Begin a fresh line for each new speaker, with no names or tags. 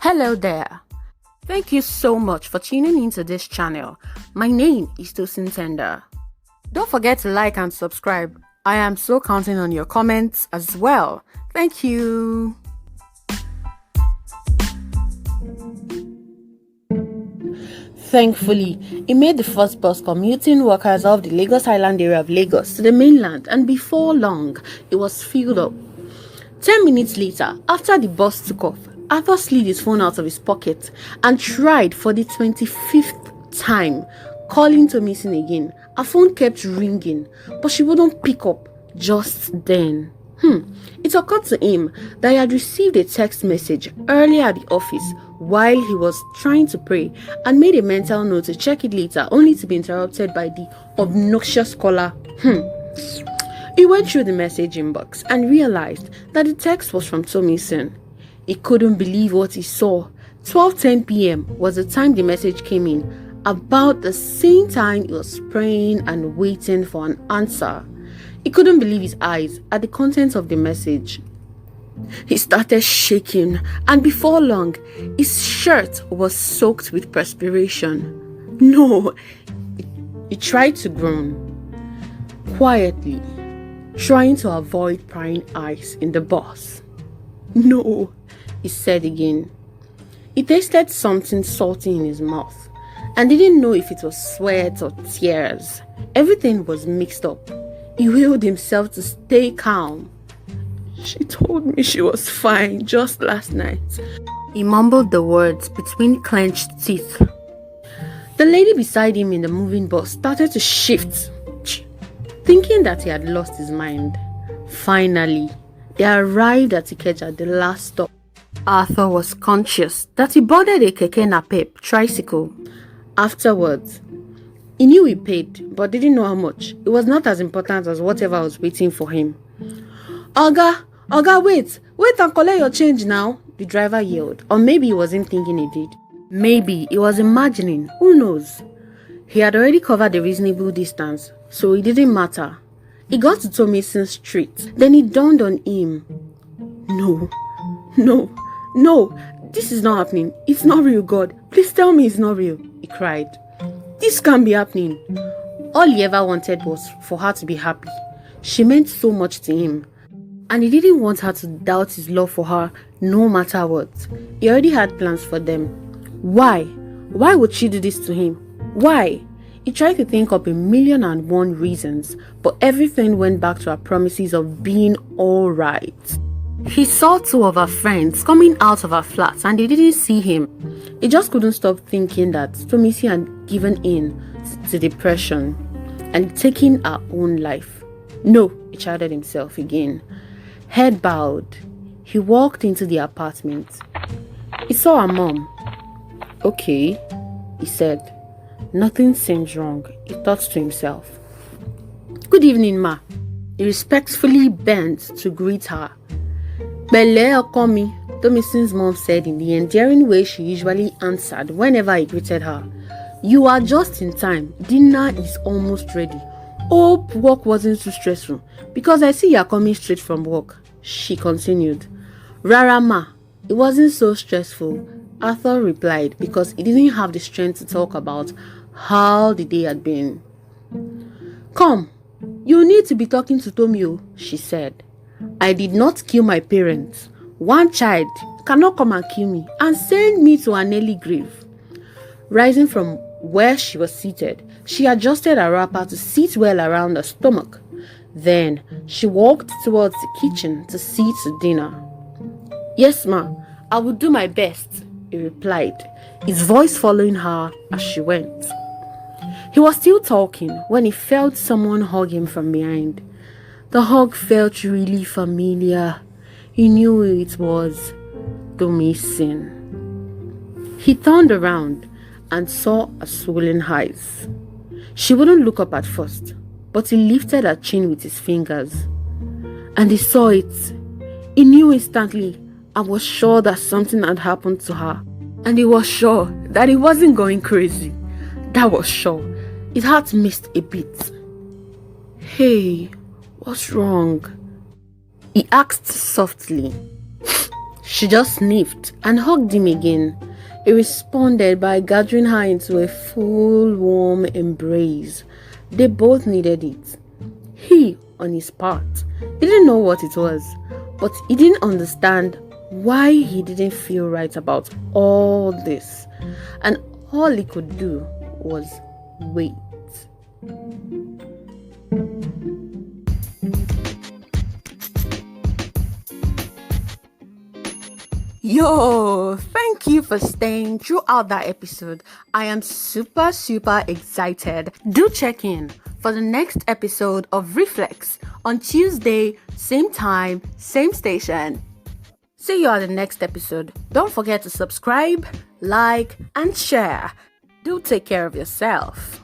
Hello there. Thank you so much for tuning into this channel. My name is Tosin. Don't forget to like and subscribe. I am so counting on your comments as well. Thank you. Thankfully, he made the first bus commuting workers of the Lagos Island area of Lagos to the mainland, and before long, it was filled up. 10 minutes later, after the bus took off, Arthur slid his phone out of his pocket and tried for the 25th time calling Tomisin again. Her phone kept ringing, but she wouldn't pick up just then. It occurred to him that he had received a text message earlier at the office while he was trying to pray and made a mental note to check it later, only to be interrupted by the obnoxious caller. He went through the message inbox and realized that the text was from Tomisin. He couldn't believe what he saw. 12:10 p.m. was the time the message came in, about the same time he was praying and waiting for an answer. He couldn't believe his eyes at the contents of the message. He started shaking, and before long, his shirt was soaked with perspiration. No, he tried to groan quietly, trying to avoid prying eyes in the bus. No, he said again. He tasted something salty in his mouth and didn't know if it was sweat or tears. Everything was mixed up. He willed himself to stay calm. She told me she was fine just last night. He mumbled the words between clenched teeth. The lady beside him in the moving bus started to shift, thinking that he had lost his mind. Finally, they arrived at Ikeja at the last stop. Arthur was conscious that he boarded a keke napep tricycle. Afterwards, he knew he paid, but didn't know how much. It was not as important as whatever was waiting for him. Oga, wait and collect your change now, the driver yelled. Or maybe he wasn't thinking he did. Maybe he was imagining, who knows? He had already covered a reasonable distance, so it didn't matter. He got to Tomisin Street. Then it dawned on him. No, this is not happening. It's not real, God. Please tell me it's not real, he cried. This can't be happening. All he ever wanted was for her to be happy. She meant so much to him, and he didn't want her to doubt his love for her no matter what. He already had plans for them. Why would she do this to him? Why? He tried to think up 1,000,001 reasons, but everything went back to her promises of being alright. He saw two of her friends coming out of her flat and they didn't see him. He just couldn't stop thinking that Tomisin had given in to depression and taken her own life. No, he chided himself again. Head bowed, he walked into the apartment. He saw her mom. Okay, he said. Nothing seems wrong, he thought to himself. Good evening, ma. He respectfully bent to greet her. Bele okomi, Tomisin's mom said in the endearing way she usually answered whenever he greeted her. You are just in time. Dinner is almost ready. Hope work wasn't too stressful, because I see you are coming straight from work, she continued. Rara ma, it wasn't so stressful, Arthur replied, because he didn't have the strength to talk about how the day had been. Come, you need to be talking to Tomio, she said. I did not kill my parents. One child cannot come and kill me and send me to an early grave. Rising from where she was seated, she adjusted her wrapper to sit well around her stomach. Then she walked towards the kitchen to see to dinner. Yes, ma, I will do my best, he replied, his voice following her as she went. He was still talking when he felt someone hug him from behind. The hug felt really familiar. He knew who it was. Tomisin. He turned around and saw her swollen eyes. She wouldn't look up at first, but he lifted her chin with his fingers. And he saw it. He knew instantly and was sure that something had happened to her. And he was sure that he wasn't going crazy. That was sure. His heart missed a beat. Hey, what's wrong? He asked softly. She just sniffed and hugged him again. He responded by gathering her into a full warm embrace. They both needed it. He, on his part, didn't know what it was, but he didn't understand why he didn't feel right about all this. And all he could do was wait. Yo, thank you for staying throughout that episode. I am super excited. Do check in for the next episode of Reflex on Tuesday, same time, same station. See you at the next episode. Don't forget to subscribe, like, and share. Do take care of yourself.